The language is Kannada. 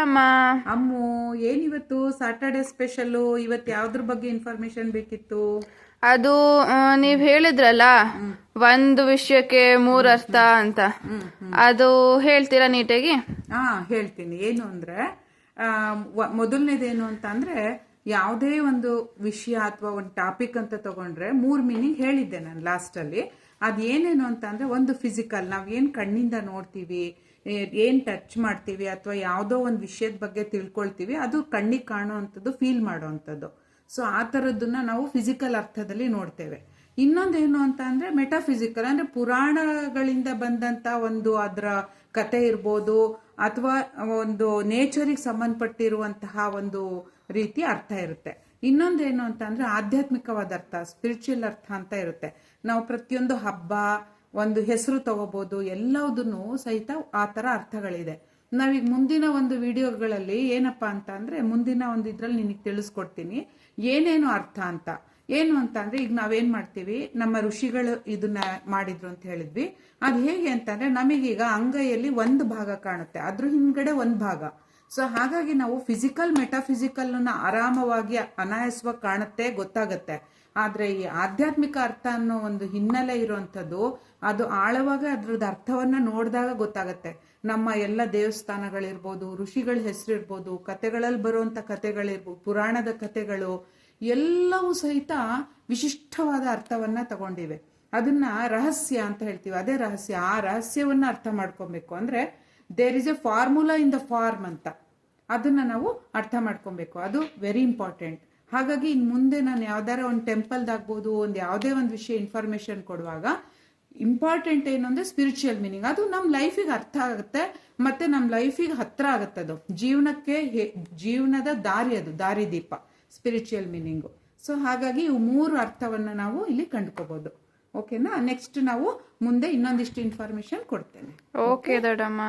ಅಮ್ಮ ಅಮ್ಮು ಏನಿವತ್ತು ಸಾಟರ್ಡೆ ಸ್ಪೆಷಲ್? ಇವತ್ತು ಯಾವ್ದ್ರ ಬಗ್ಗೆ ಇನ್ಫಾರ್ಮೇಶನ್ ಬೇಕಿತ್ತು? ಅದು ನೀವ್ ಹೇಳಿದ್ರಲ್ಲ ಒಂದು ವಿಷಯಕ್ಕೆ ಮೂರ್ ಅರ್ಥ ಅಂತ, ಅದು ಹೇಳ್ತೀರಾ ನೀಟಾಗಿ? ಹೇಳ್ತೀನಿ. ಏನು ಅಂದ್ರೆ ಮೊದಲನೇದೇನು ಅಂತ ಅಂದ್ರೆ ಯಾವುದೇ ಒಂದು ವಿಷಯ ಅಥವಾ ಒಂದು ಟಾಪಿಕ್ ಅಂತ ತಗೊಂಡ್ರೆ 3 ಮೀನಿಂಗ್ ಹೇಳಿದ್ದೆ ನಾನು ಲಾಸ್ಟ್ ಅಲ್ಲಿ. ಅದೇನೇನು ಅಂತ ಅಂದ್ರೆ, ಒಂದು ಫಿಸಿಕಲ್, ನಾವ್ ಏನ್ ಕಣ್ಣಿಂದ ನೋಡ್ತೀವಿ, ಏನ್ ಟಚ್ ಮಾಡ್ತೀವಿ, ಅಥವಾ ಯಾವುದೋ ಒಂದು ವಿಷಯದ ಬಗ್ಗೆ ತಿಳ್ಕೊಳ್ತೀವಿ, ಅದು ಕಣ್ಣಿಗೆ ಕಾಣುವಂಥದ್ದು, ಫೀಲ್ ಮಾಡುವಂಥದ್ದು. ಸೊ ಆ ಥರದ್ದನ್ನ ನಾವು ಫಿಸಿಕಲ್ ಅರ್ಥದಲ್ಲಿ ನೋಡ್ತೇವೆ. ಇನ್ನೊಂದೇನು ಅಂತ ಅಂದ್ರೆ ಮೆಟಾಫಿಸಿಕಲ್, ಅಂದ್ರೆ ಪುರಾಣಗಳಿಂದ ಬಂದಂತ ಒಂದು ಅದರ ಕತೆ ಇರ್ಬೋದು, ಅಥವಾ ಒಂದು ನೇಚರಿಗೆ ಸಂಬಂಧಪಟ್ಟಿರುವಂತಹ ಒಂದು ರೀತಿ ಅರ್ಥ ಇರುತ್ತೆ. ಇನ್ನೊಂದೇನು ಅಂತ ಅಂದ್ರೆ ಆಧ್ಯಾತ್ಮಿಕವಾದ ಅರ್ಥ, ಸ್ಪಿರಿಚುವಲ್ ಅರ್ಥ ಅಂತ ಇರುತ್ತೆ. ನಾವು ಪ್ರತಿಯೊಂದು ಹಬ್ಬ, ಒಂದು ಹೆಸರು ತಗೋಬಹುದು, ಎಲ್ಲದನ್ನು ಸಹಿತ ಆ ತರ ಅರ್ಥಗಳಿದೆ. ನಾವೀಗ ಮುಂದಿನ ಒಂದು ವಿಡಿಯೋಗಳಲ್ಲಿ ಏನಪ್ಪಾ ಅಂತ ಅಂದ್ರೆ, ಮುಂದಿನ ಒಂದು ಇದ್ರಲ್ಲಿ ನಿನಗೆ ತಿಳಿಸ್ಕೊಡ್ತೀನಿ ಏನೇನು ಅರ್ಥ ಅಂತ. ಏನು ಅಂತ ಅಂದ್ರೆ, ಈಗ ನಾವೇನ್ ಮಾಡ್ತೀವಿ, ನಮ್ಮ ಋಷಿಗಳು ಇದನ್ನ ಮಾಡಿದ್ರು ಅಂತ ಹೇಳಿದ್ವಿ. ಅದು ಹೇಗೆ ಅಂತಂದ್ರೆ, ನಮಗೀಗ ಅಂಗೈಯಲ್ಲಿ ಒಂದು ಭಾಗ ಕಾಣುತ್ತೆ, ಅದ್ರ ಹಿಂದ್ಗಡೆ ಒಂದು ಭಾಗ. ಸೊ ಹಾಗಾಗಿ ನಾವು ಫಿಸಿಕಲ್ ಮೆಟಾಫಿಸಿಕಲ್ ಆರಾಮವಾಗಿ ಅನಾಯಾಸವಾಗಿ ಕಾಣುತ್ತೆ, ಗೊತ್ತಾಗತ್ತೆ. ಆದ್ರೆ ಈ ಆಧ್ಯಾತ್ಮಿಕ ಅರ್ಥ ಅನ್ನೋ ಒಂದು ಹಿನ್ನೆಲೆ ಇರುವಂತದ್ದು, ಅದು ಆಳವಾಗಿ ಅದ್ರದ್ದು ಅರ್ಥವನ್ನ ನೋಡಿದಾಗ ಗೊತ್ತಾಗತ್ತೆ. ನಮ್ಮ ಎಲ್ಲ ದೇವಸ್ಥಾನಗಳಿರ್ಬೋದು, ಋಷಿಗಳ ಹೆಸರಿರ್ಬೋದು, ಕತೆಗಳಲ್ಲಿ ಬರುವಂತ ಕತೆಗಳಿರ್ಬೋದು, ಪುರಾಣದ ಕತೆಗಳು ಎಲ್ಲವೂ ಸಹಿತ ವಿಶಿಷ್ಟವಾದ ಅರ್ಥವನ್ನ ತಗೊಂಡಿವೆ. ಅದನ್ನ ರಹಸ್ಯ ಅಂತ ಹೇಳ್ತೀವಿ, ಅದೇ ರಹಸ್ಯ. ಆ ರಹಸ್ಯವನ್ನ ಅರ್ಥ ಮಾಡ್ಕೊಬೇಕು ಅಂದ್ರೆ, there is a formula in the form ಅಂತ, ಅದನ್ನ ನಾವು ಅರ್ಥ ಮಾಡ್ಕೊಬೇಕು. ಅದು ವೆರಿ ಇಂಪಾರ್ಟೆಂಟ್. ಹಾಗಾಗಿ ಇನ್ ಮುಂದೆ ನಾನು ಯಾವ್ದಾರ ಒಂದು ಟೆಂಪಲ್ದಾಗ್ಬೋದು, ಒಂದು ಯಾವುದೇ ಒಂದು ವಿಷಯ ಇನ್ಫಾರ್ಮೇಶನ್ ಕೊಡುವಾಗ ಇಂಪಾರ್ಟೆಂಟ್ ಏನು ಅಂದ್ರೆ ಸ್ಪಿರಿಚುವಲ್ ಮೀನಿಂಗ್. ಅದು ನಮ್ಮ ಲೈಫಿಗೆ ಅರ್ಥ ಆಗುತ್ತೆ, ಮತ್ತೆ ನಮ್ಮ ಲೈಫಿಗೆ ಹತ್ರ ಆಗುತ್ತೆ. ಅದು ಜೀವನದ ದಾರಿ, ಅದು ದಾರಿದೀಪ, ಸ್ಪಿರಿಚುವಲ್ ಮೀನಿಂಗು. ಸೊ ಹಾಗಾಗಿ ಇವು 3 ಅರ್ಥವನ್ನ ನಾವು ಇಲ್ಲಿ ಕಂಡುಕೋಬಹುದು. ಓಕೆನಾ? ನೆಕ್ಸ್ಟ್ ನಾವು ಮುಂದೆ ಇನ್ನೊಂದಿಷ್ಟು ಇನ್ಫಾರ್ಮೇಶನ್ ಕೊಡ್ತೇನೆ. ಓಕೆ ದೊಡ್ಡಮ್ಮ.